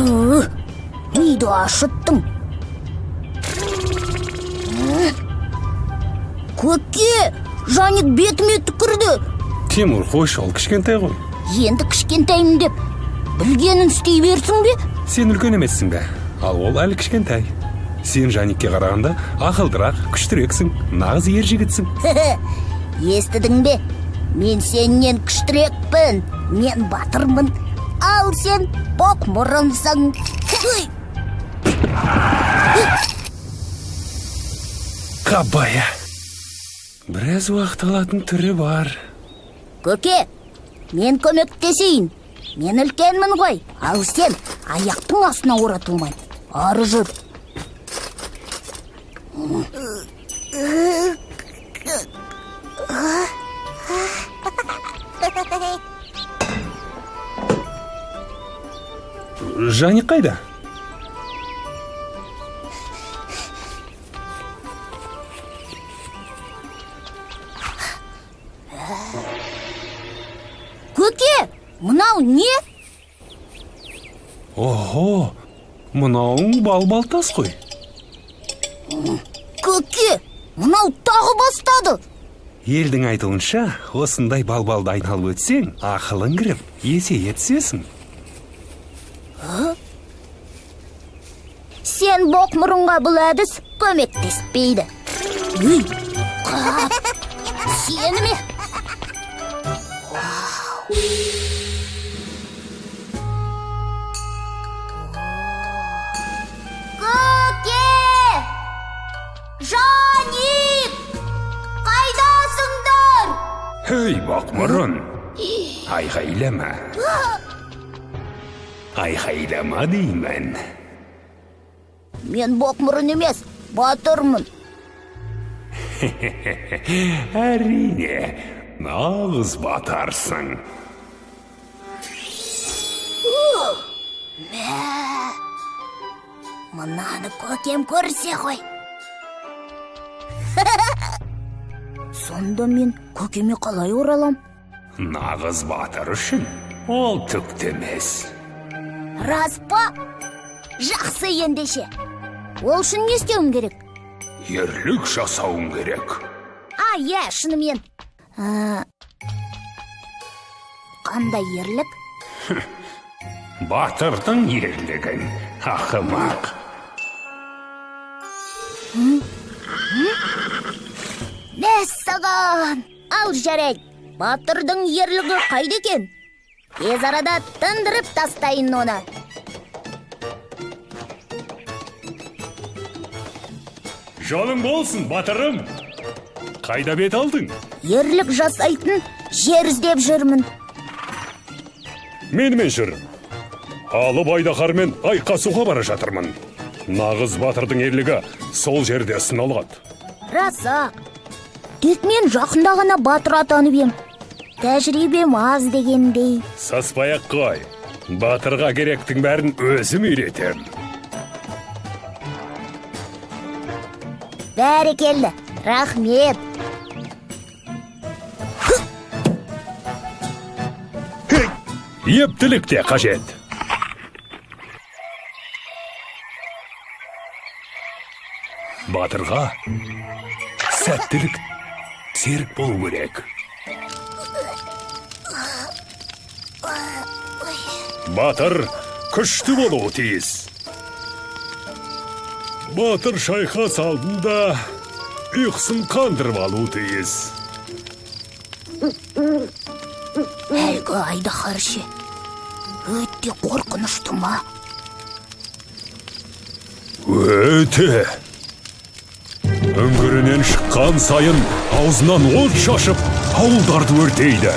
Миді ашыттың. Көке, Жаник бетіме түкірді. Тимур, қойшы, ол кішкентай ғой. Енді кішкентаймын деп білгенін істей берсің бе? Сен үлкен емессің бе? Ал ол әлі кішкентай. Сен Жаникке қарағанда ақылдырақ, күштірексің, нағыз ер жігітсің. Естідің бе? Мен сенен күштірекпін. Мен батырмын. Ал сен боқ мұрынсың. Қабая. Біраз уақыт алатын түрі бар. Көке, мен көмектесейін. Мен үлкенмін ғой. Ал сен аяқтың астына оратылмай. Ары жүр. Жаник қайда? Көке, мынау не? Охо, мынауың бал-бал тас қой. Көке, мынау тағы бастады. Елдің айтуынша, осындай бал-балды айналып өтсең, ақылың кіріп, есейе түсесің. Сен боқ мұрынға бұл әдіс көмектеспейді. Сені ме? Көке! Жаник! Қайдасыңдар? Хей, бақмұрын, айғайлама. Айғайлама деймін. Мен боқмұрын емес, батырмын. Әрине, нағыз батарсың. Мынаны көкем көрсе ғой. Сонда мен көкеме қалай оралам? Нағыз батыр үшін ол түкті емес. Рас па? Жақсы ендеше. Ол үшін не істеуім керек? Ерлік жасауың керек. Иә, шынымен. Қандай ерлік? Батырдың ерлігін, ақымақ. Мәссаған! Ал жарайды. Батырдың ерлігі қайда екен? Тез арада тындырып тастайын оны. Жолың болсын, батырым. Қайда бет алдың? Ерлік жасайтын жер іздеп жүрмін. Менімен жүр. Алып айдаһармен айқасуға бара жатырмын. Нағыз батырдың ерлігі сол жерде сыналады. Рас-ақ. Тек мен жақында ғана батыр атанып ем. Тәжірибем аз дегендей. Саспай-ақ қой. Батырға керектің бәрін өзім үйретем. Бәрекелді, рахмет. Ептілік те қажет. Батырға сәттілік серік болу керек. Батыр күшті болуы тиіс. Батыр шайқас алдында ұйқысын қандырып алуы тиіс. Әлгі айдаһар ше, өте қорқынышты ма? Өте. Үңгірінен шыққан сайын аузынан от шашып, ауылдарды өртейді.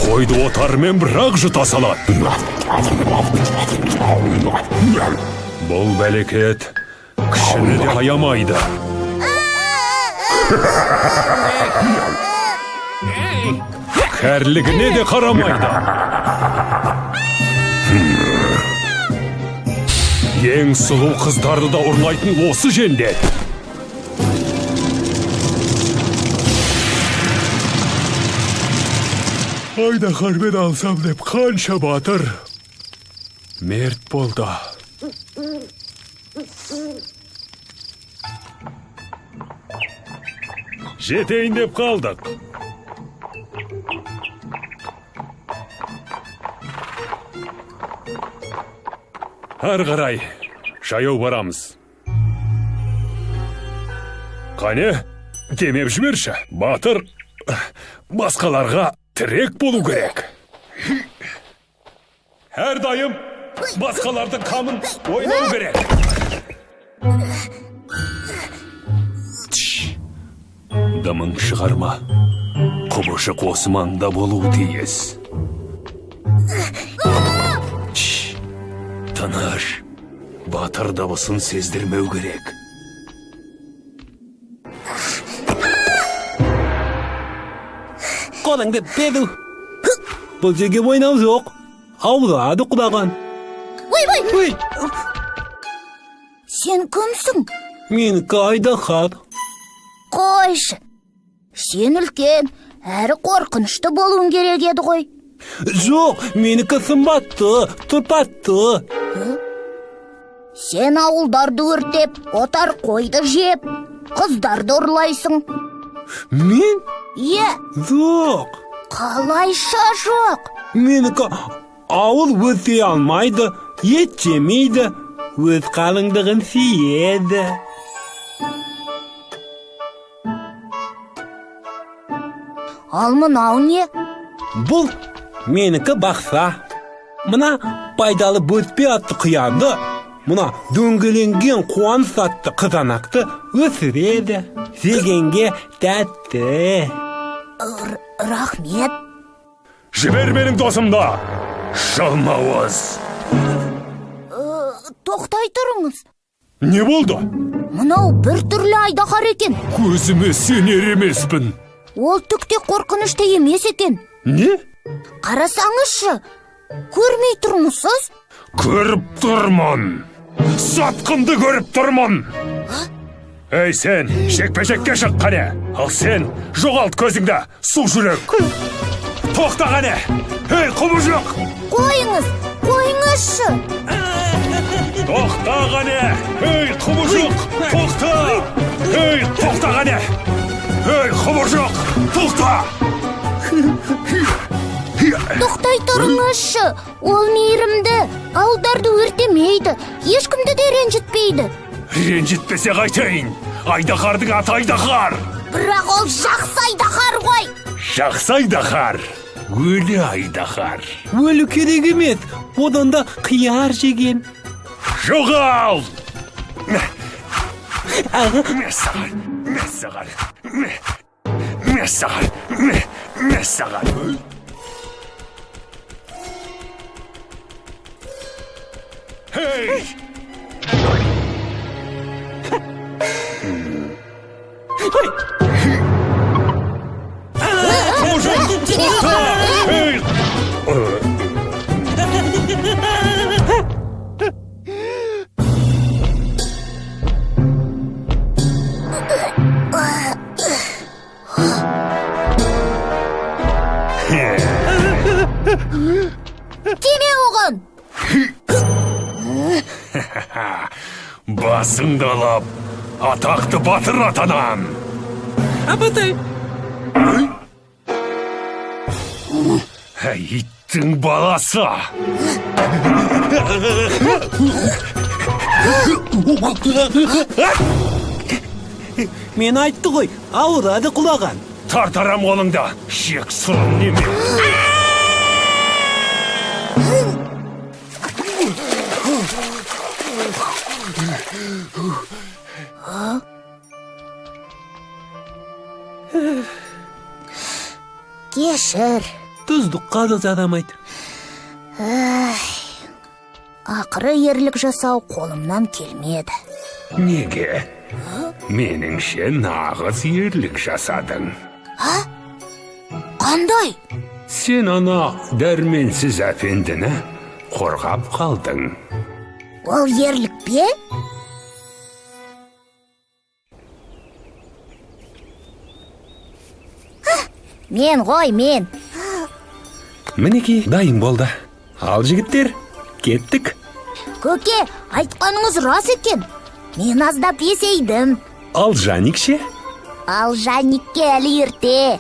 Қойды отарымен бірақ жұта салады. Бұл бәлекет кішіні де аямайды. Кәрлігіне де қарамайды. Ең сұлу қыздарды да ұрлайтын осы жендет. айдаһармен алсам деп қанша батыр мерт болды. Жетейін деп қалдық. Ары қарай жаяу барамыз. Қане, демеп жіберші. Батыр басқаларға тірек болу керек. Әрдайым басқалардың қамын ойлау керек. Дымың шығарма. Құбышық осы маңда болуы тиіс. Тыныш. Батыр дауысын сездірмеу керек. Қолыңды беду. Бұл жерге ойнау жоқ. Аулады құлаған. Ой! Сен кімсің? Менікі айдаһар. Қойшы. Сен үлкен, әрі қорқынышты болуың керек еді ғой. Жоқ, менікі сымбатты, тұрпатты. Сен ауылдарды өртеп, отар қойды жеп, қыздарды ұрлайсың. Мен? Е, Жоқ. қалайша жоқ? Менікі ауыл өте алмайды, ет жемейді, өз қалыңдығын сүйеді. Ал мынау не? Бұл менікі бақса. Мына пайдалы бөтпе атты қиянды, мына дөңгеленген қуаныш атты қызанақты өсіреді. Жегенге тәтті. Рахмет. Жібер менің досымды. Жалмауыз. Тоқтай тұрыңыз. Не болды? Мынау бір түрлі айдаһар екен. Көзіме сенер емеспін. Ол түкте қорқынышты емес екен. Не? Қарасаңызшы, көрмей тұрмысыз? Көріп тұрмын. Сатқынды көріп тұрмын. Ей сен, шекпе-шекке шық қане. Ал сен, жоғалт көзіңді, су жүрек. Тоқта қане. Ей, құбыжық. Қойыңызшы. Тоқта қане. Ей, құбыжық, тоқта. Ей, тоқта қане. Ей, құбыжық, тоқта. Тоқтай тұрыңызшы. Ол мейірімді, ауылдарды өртемейді, ешкімді де ренжітпейді. Ренжітпесе қайтайын. Айдаһардың аты айдаһар. Бірақ ол жақсы айдаһар ғой. Жақсы айдаһар. Өлі айдаһар. Өлі керек емес, одан да қияр жеген. Жоғал! Аға, Мәссаған. Хей! Хей! Тиме оған. Басыңды алып, атақты батыр атанам. апатай. Иттің баласы. Мен айтты ғой, ауырады құлаған. Тартарам қолыңда, шек сұрын неме. Кешір. Тұздыққа да задамайды. Ақыры ерлік жасау қолымнан келмеді. Неге? Меніңше нағыз ерлік жасадың. Қандай? Сен ана дәрменсіз әпендіні қорғап қалдың. Ол ерлік пе? Мен ғой, мен. Мінекей дайын болды. Ал жігіттер, кеттік. Көке, айтқаныңыз рас екен. Мен аздап есейдім. Ал Жаник ше? Ал Жаникке әлі ерте.